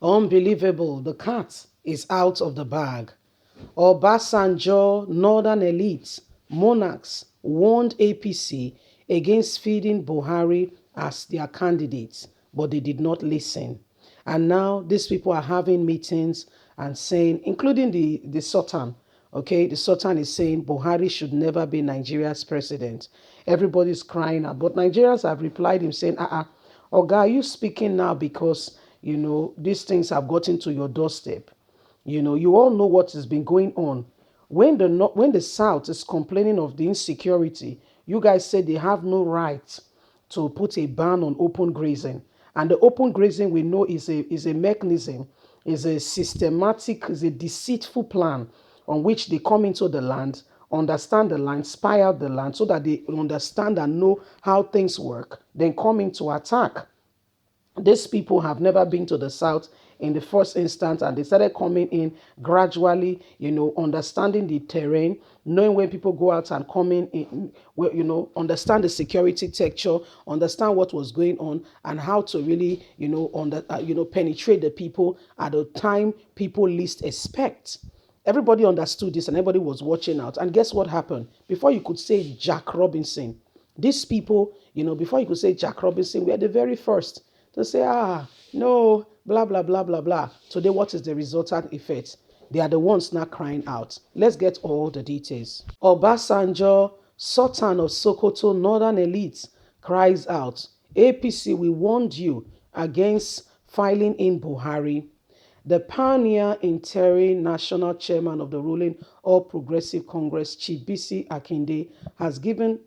Unbelievable. The cat is out of the bag. Obasanjo, Northern elites, monarchs warned APC against feeding Buhari as their candidates, but they did not listen. And now these people are having meetings and saying, including the Sultan, okay, the Sultan is saying Buhari should never be Nigeria's president. Everybody's crying out. But Nigerians have replied him saying, Oga, are you speaking now because, these things have gotten to your doorstep? You all know what has been going on. When the South is complaining of the insecurity, you guys say they have no right to put a ban on open grazing. And the open grazing we know is a mechanism, is a systematic, is a deceitful plan on which they come into the land, understand the land, spy out the land so that they understand and know how things work, then come into attack. These people have never been to the South in the first instance, and they started coming in gradually, understanding the terrain, knowing when people go out and coming in, understand the security texture, understand what was going on, and how to really, penetrate the people at a time people least expect. Everybody understood this and everybody was watching out. And guess what happened? Before you could say Jack Robinson, these people, before you could say Jack Robinson, we are the very first to say, no, blah, blah, blah, blah, blah. Today, what is the resultant effect? They are the ones now crying out. Let's get all the details. Obasanjo, Sultan of Sokoto, Northern elites, cries out, APC, we warned you against filing in Buhari. The pioneer interim national chairman of the ruling All Progressive Congress, Chief BC Akinde, has given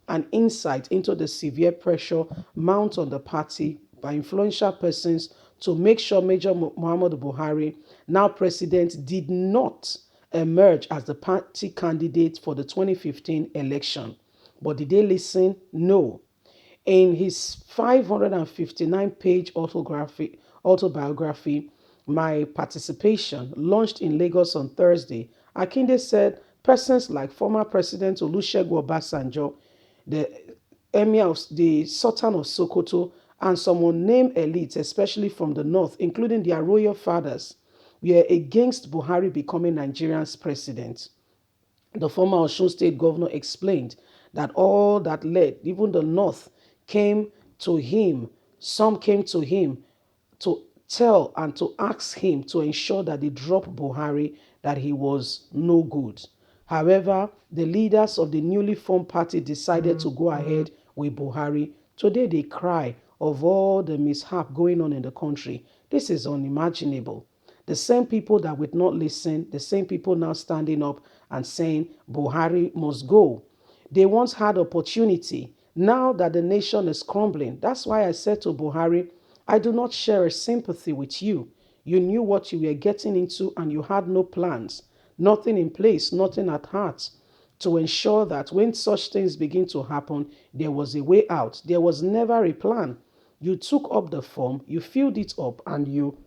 an insight into the severe pressure mounted on the party by influential persons to make sure Major Muhammadu Buhari, now president, did not emerge as the party candidate for the 2015 election. But did they listen? No. In his 559-page autobiography, My Participation, launched in Lagos on Thursday, Akinde said persons like former President Olusegun Obasanjo, the the Sultan of Sokoto, and some unnamed elites, especially from the north, including their royal fathers, were against Buhari becoming Nigeria's president. The former Osun State governor explained that all that led, even the North, came to him. Some came to him to tell and to ask him to ensure that they drop Buhari, that he was no good. However, the leaders of the newly formed party decided to go ahead with Buhari. Today they cry of all the mishap going on in the country. This is unimaginable. The same people that would not listen, the same people now standing up and saying Buhari must go. They once had opportunity. Now that the nation is crumbling, that's why I said to Buhari, I do not share a sympathy with you. You knew what you were getting into and you had no plans, nothing in place, nothing at heart to ensure that when such things begin to happen, there was a way out. There was never a plan. You took up the form, you filled it up, and you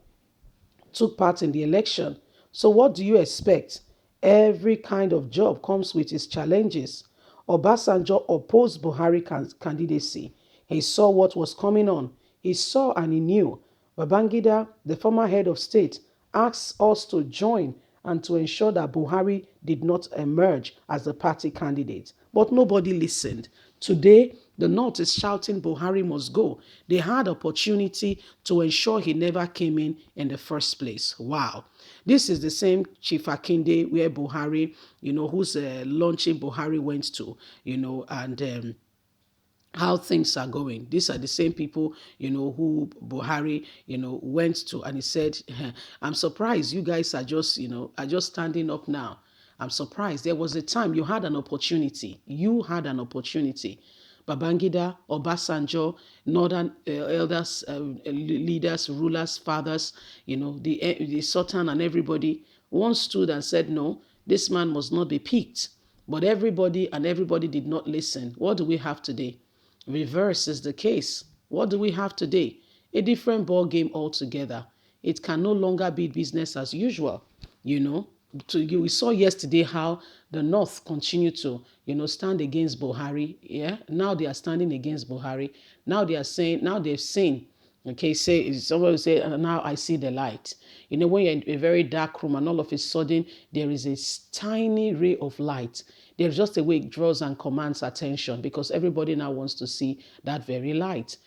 took part in the election. So what do you expect? Every kind of job comes with its challenges. Obasanjo opposed Buhari candidacy. He saw what was coming on. He saw and he knew. Babangida, the former head of state, asked us to join and to ensure that Buhari did not emerge as the party candidate. But nobody listened. Today, the North is shouting Buhari must go. They had opportunity to ensure he never came in the first place. Wow. This is the same Chief Akinde where Buhari, whose launching Buhari went to, and how things are going. These are the same people, who Buhari, went to, and he said, I'm surprised you guys are just, are just standing up now. I'm surprised. There was a time you had an opportunity. You had an opportunity. Babangida, Obasanjo, northern elders, leaders, rulers, fathers, the Sultan and everybody, one stood and said, no, this man must not be picked. But everybody did not listen. What do we have today? Reverse is the case. What do we have today? A different ball game altogether. It can no longer be business as usual. We saw yesterday how the North continued to, stand against Buhari. Yeah, now they are standing against Buhari. Now they are saying, now they've seen Okay, say someone will say, now I see the light. You know, when you're in a very dark room and all of a sudden there is a tiny ray of light, there's just a way it draws and commands attention because everybody now wants to see that very light.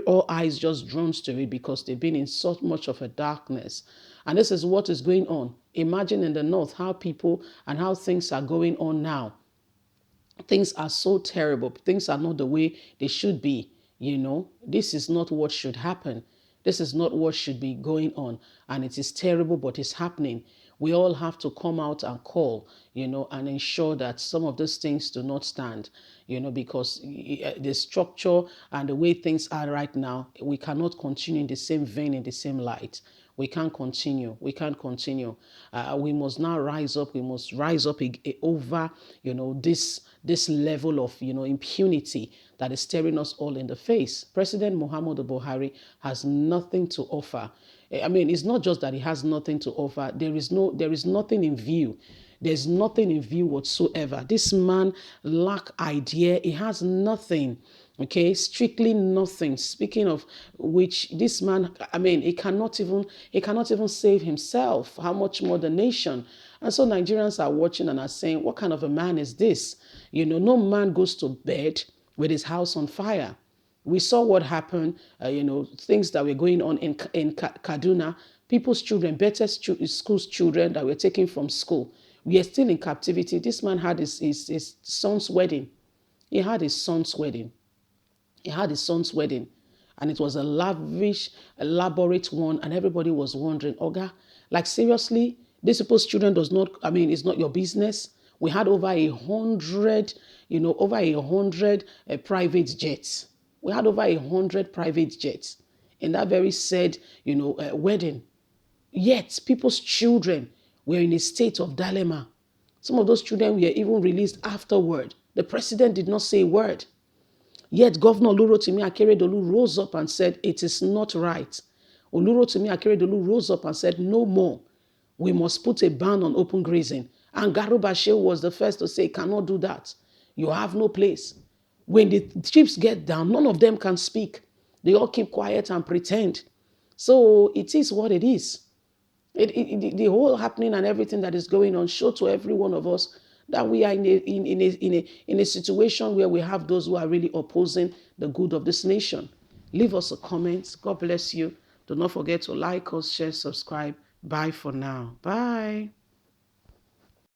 All eyes just drawn to it because they've been in so much of a darkness. And this is what is going on. Imagine in the north how people and how things are going on now. Things are so terrible. Things are not the way they should be. This is not what should happen. This is not what should be going on. And it is terrible, but it's happening. We all have to come out and call, and ensure that some of those things do not stand, because the structure and the way things are right now, we cannot continue in the same vein, in the same light. We can't continue. We can't continue. We must now rise up. We must rise up over, this level of, impunity that is staring us all in the face. President Muhammadu Buhari has nothing to offer. I mean, it's not just that he has nothing to offer. There is nothing in view. There's nothing in view whatsoever. This man lack idea. He has nothing. Okay, strictly nothing. Speaking of which, this man, I mean, he cannot even save himself. How much more the nation? And so Nigerians are watching and are saying, what kind of a man is this? No man goes to bed with his house on fire. We saw what happened, things that were going on in Kaduna. People's children, better school's children that were taken from school. We are still in captivity. This man had his son's wedding. He had his son's wedding. He had his son's wedding. And it was a lavish, elaborate one. And everybody was wondering, Oga, like seriously, these people's children it's not your business. We had over 100, private jets. We had over 100 private jets in that very said, wedding. Yet people's children were in a state of dilemma. Some of those children were even released afterward. The president did not say a word. Yet Governor Olurotimi Akeredolu rose up and said, it is not right. Olurotimi Akeredolu rose up and said, no more. We must put a ban on open grazing. And Garuba Shehu was the first to say, cannot do that. You have no place. When the chiefs get down, none of them can speak. They all keep quiet and pretend. So it is what it is. The whole happening and everything that is going on show to every one of us that we are in a situation where we have those who are really opposing the good of this nation. Leave us a comment. God bless you. Do not forget to like us, share, subscribe. Bye for now. Bye.